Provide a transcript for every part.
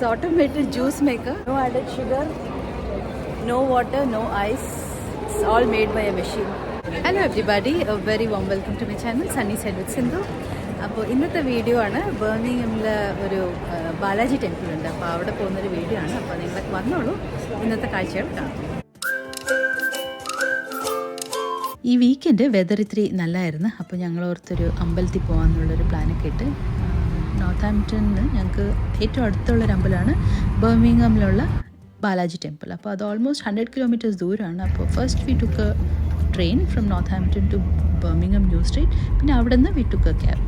automated juice maker. No added sugar, no water, no ice. It's all made by a machine. Hello everybody, a very warm welcome to my channel Sunny Side with Sindhu. അപ്പോൾ ഇന്നത്തെ video ആണ് ബർമിംഗമിലെ ഒരു Balaji temple ഉണ്ട്. അപ്പോൾ അവിടെ പോകുന്നൊരു video ആണ്. അപ്പോൾ നിങ്ങളൊക്കെ വന്നോളൂ, ഇന്നത്തെ കാഴ്ചകൾ കാണാം. ഈ വീക്കെൻഡ് വെതർ ഇത്തിരി നല്ലതായിരുന്നു. അപ്പോൾ ഞങ്ങൾ ഓർത്തൊരു അമ്പലത്തിൽ പോകാമെന്നുള്ളൊരു പ്ലാനൊക്കെ ഇട്ട് നോർത്താംപ്ടണിൽ ഞങ്ങൾക്ക് ഏറ്റവും അടുത്തുള്ളൊരു അമ്പലമാണ് ബർമിംഗമിലുള്ള ബാലാജി ടെമ്പിൾ. അപ്പോൾ അത് ഓൾമോസ്റ്റ് 100 kilometers ദൂരമാണ്. അപ്പോൾ first we took a train from Northampton to Birmingham New Street. പിന്നെ അവിടെ നിന്ന് we took a cab.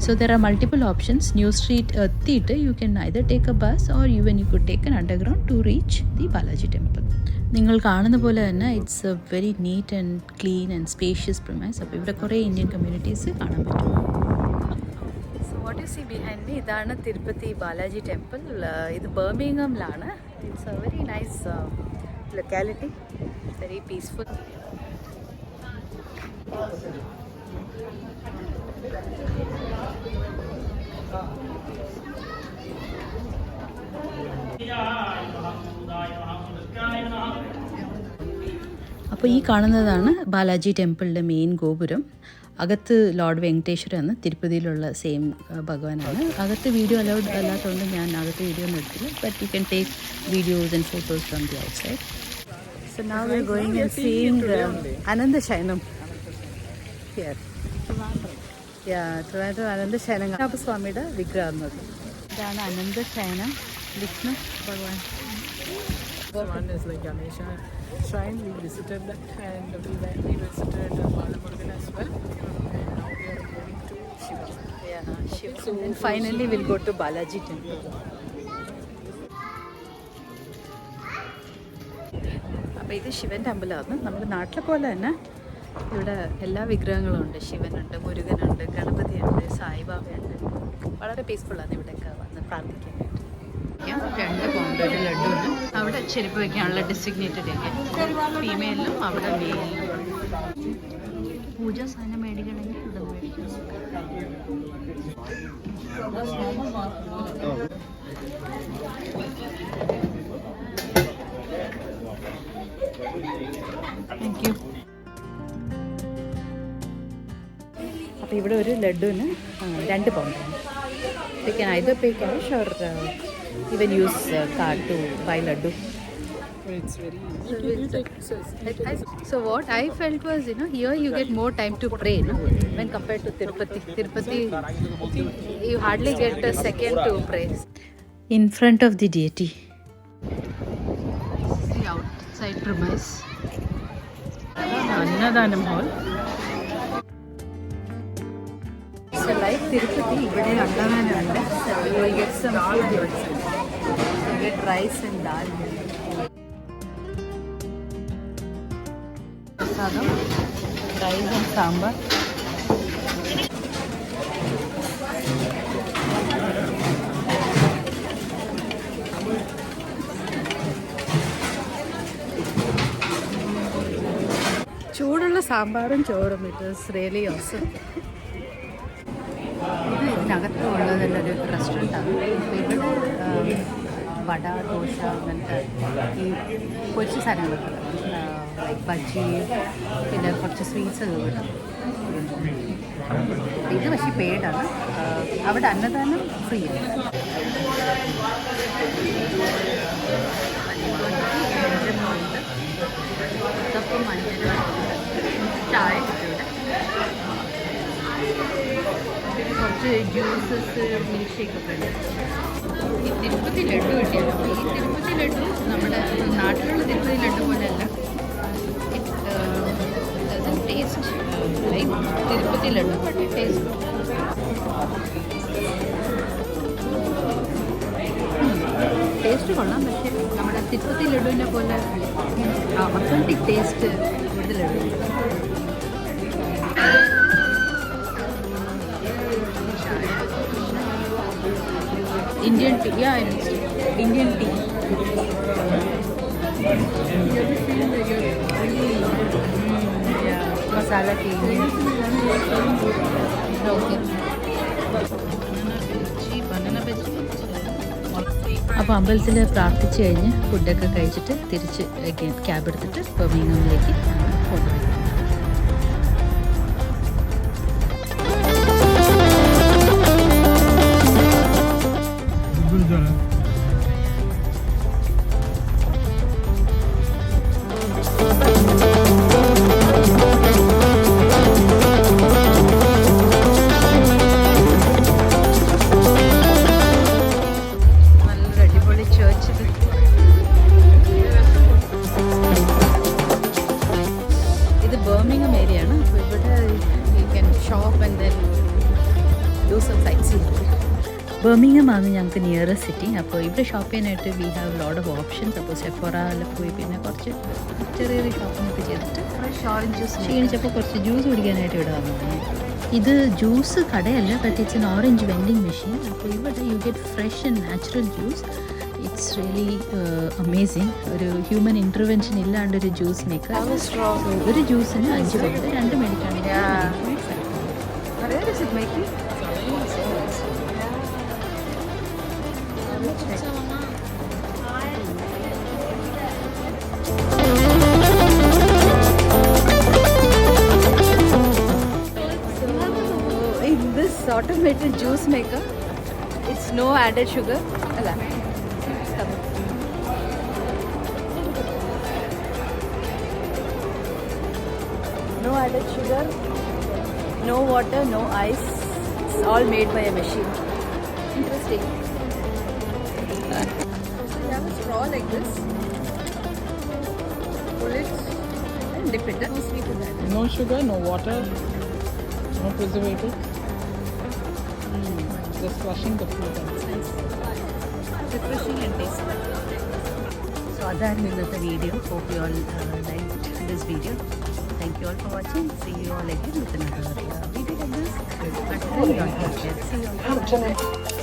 So there are multiple options. New Street theatre, you can either take a bus or even you could take an underground to reach the Balaji temple. നിങ്ങൾ കാണുന്ന പോലെ തന്നെ it's a very neat and clean and spacious premise. അപ്പോൾ ഇവിടെ കുറേ Indian communities കാണാൻ പറ്റും. So what you see behind me, ഇതാണ് തിരുപ്പതി ബാലാജി ടെമ്പിൾ. ഇത് ബർമിംഗമിലാണ്. It's a very nice locality, very peaceful. അപ്പോൾ ഈ കാണുന്നതാണ് ബാലാജി ടെമ്പിളിൻ്റെ മെയിൻ ഗോപുരം. അകത്ത് ലോർഡ് വെങ്കടേശ്വര എന്ന തിരുപ്പതിയിലുള്ള സെയിം ഭഗവാനാണ്. അകത്ത് വീഡിയോ അലൗഡ് അല്ലാത്തതുകൊണ്ട് ഞാൻ അകത്ത് വീഡിയോ ഒന്നും എടുത്തില്ല. But you can take videos and photos from the outside. So now we are going and seeing Ananthasayanam here. Trivandrum Ananthasayanam സ്വാമിയുടെ വിഗ്രഹം. ഇതാണ് അനന്തശയനം, വിഷ്ണു ഭഗവാൻ. One is like Ganesha shrine. We visited that, and we visited Balamurugan as well. And now we are going to Shiva. Yeah, Shiva. So and finally we'll go to Balaji temple. അപ്പോൾ ഇത് ശിവൻ്റെ അമ്പലമാണ്. നമ്മുടെ നാട്ടിലെ പോലെ തന്നെ ഇവിടെ എല്ലാ വിഗ്രഹങ്ങളും ഉണ്ട്. ശിവനുണ്ട്, മുരുകനുണ്ട്, ഗണപതിയുണ്ട്, സായിബാബയുണ്ട്. വളരെ പീസ്ഫുള്ളാണ് ഇവിടെയൊക്കെ വന്ന് പ്രാർത്ഥിക്കാനായിട്ട്. 2 പൗണ്ട് ഒരു ലഡുവിന്. അവിടെ ചെരുപ്പ് വയ്ക്കാനുള്ള ഡെസിഗ്നേറ്റഡ് ഏരിയ ഫീമെയിലും അവിടെ മെയിലും. പൂജ സാധനം മേടിക്കണമെങ്കിൽ ഇവിടെ മേടിക്കണം. Thank you. അപ്പോൾ ഇവിടെ ഒരു ലഡുവിന് 2 പൗണ്ടാണ്. You can either pay cash or even use card to buy laddu. It's very easy. So what I felt was, here you get more time to pray, when compared to Tirupati. Tirupati, you hardly get a second to pray. In front of the deity. The outside premise. Annadhanam hall. So like Tirupati, ഇവിടെ അന്നദാനമുണ്ട്. You will get some food also. You get rice and dal. Prasadam, rice and sambar. ചൂടുള്ള സാമ്പാറും ചോറും. It is really awesome. ഇത് ഇതിനകത്തുള്ളത് തന്നെ ഒരു റെസ്റ്റോറൻറ്റാണ്. അപ്പോൾ ഇവിടെ വട, ദോശ, അങ്ങനത്തെ ഈ പൊരിച്ച സാധനങ്ങളൊക്കെ ലൈക്ക് ബജ്ജി, പിന്നെ കുറച്ച് സ്വീറ്റ്സ് ഒക്കെ കിട്ടും. ഇത് പക്ഷേ പെയ്ഡാണ്. അവിടെ അന്നദാനം ഫ്രീ ആണ്. ഇതൊപ്പം മഞ്ഞൾ ചായ ഇവിടെ. പിന്നെ കുറച്ച് ജ്യൂസസ്, മിൽക്ക് ഷേക്കൊക്കെ ഉണ്ട്. ഈ തിരുപ്പതി ലഡു കിട്ടിയാലോ. അപ്പോൾ ഈ തിരുപ്പതി ലഡു നമ്മുടെ നാട്ടിലുള്ള തിരുപ്പതി ലഡു പോലെയല്ല. It taste like Tirupati laddu, but it taste taste കൊള്ളാം. പക്ഷേ നമ്മുടെ തിരുപ്പതി ലഡുവിനെ പോലെ ഒത്തൻറ്റിക് ടേസ്റ്റ് ഇവിടുത്തെ laddu. Indian tea, yeah, Indian tea. Yeah, masala tea. Okay. Banana bhaji. അപ്പോൾ അമ്പലത്തിൽ പ്രാർത്ഥിച്ച് കഴിഞ്ഞ് ഫുഡൊക്കെ കഴിച്ചിട്ട് തിരിച്ച് ക്യാബ് എടുത്തിട്ട് ബർമിംഗമിലേക്ക് കൊണ്ടുപോയി. ഇത് ബർമിംഗം ഏരിയ ആണ്. അപ്പോൾ ഇവിടെ you can shop and then do some sightseeing. Birmingham ആണ് ഞങ്ങൾക്ക് നിയറസ്റ്റ് സിറ്റി. അപ്പോൾ ഇവിടെ ഷോപ്പ് ചെയ്യാനായിട്ട് we have load of options. അപ്പോൾ സെഫോറയിൽ പോയി പിന്നെ കുറച്ച് ചെറിയ ഷോപ്പിംഗ് ഒക്കെ ചെയ്തിട്ട് ഫ്രഷ് ഓറഞ്ച് ജ്യൂസ് ക്ഷീണിച്ചപ്പോൾ കുറച്ച് ജ്യൂസ് കുടിക്കാനായിട്ട് ഇവിടെ വന്നതാണ്. ഇത് ജ്യൂസ് കടയല്ല, but it's an orange vending machine. അപ്പോൾ ഇവിടെ you get fresh and natural juice. It's really amazing. ഒരു ഹ്യൂമൻ ഇൻ്റർവെൻഷൻ ഇല്ലാണ്ടൊരു ജ്യൂസ് മേക്കർ. ഒരു ജ്യൂസിന് 5 രൂപ, 2 മേടിക്കുകയാണെങ്കിൽ in this automated juice maker, it's no added sugar. No added sugar, no water, no ice. It's all made by a machine. Interesting. So you have a straw like this. Pull it and dip it. No sweet in that. No sugar, no water, no preservative. Just crushing the fruit. Nice. Refreshing and tasty. So അതായിരുന്നു ഇന്നത്തെ video. Hope you all liked this video. Thank you all for watching. See you all again with another video like this. Until then, take care. See you all.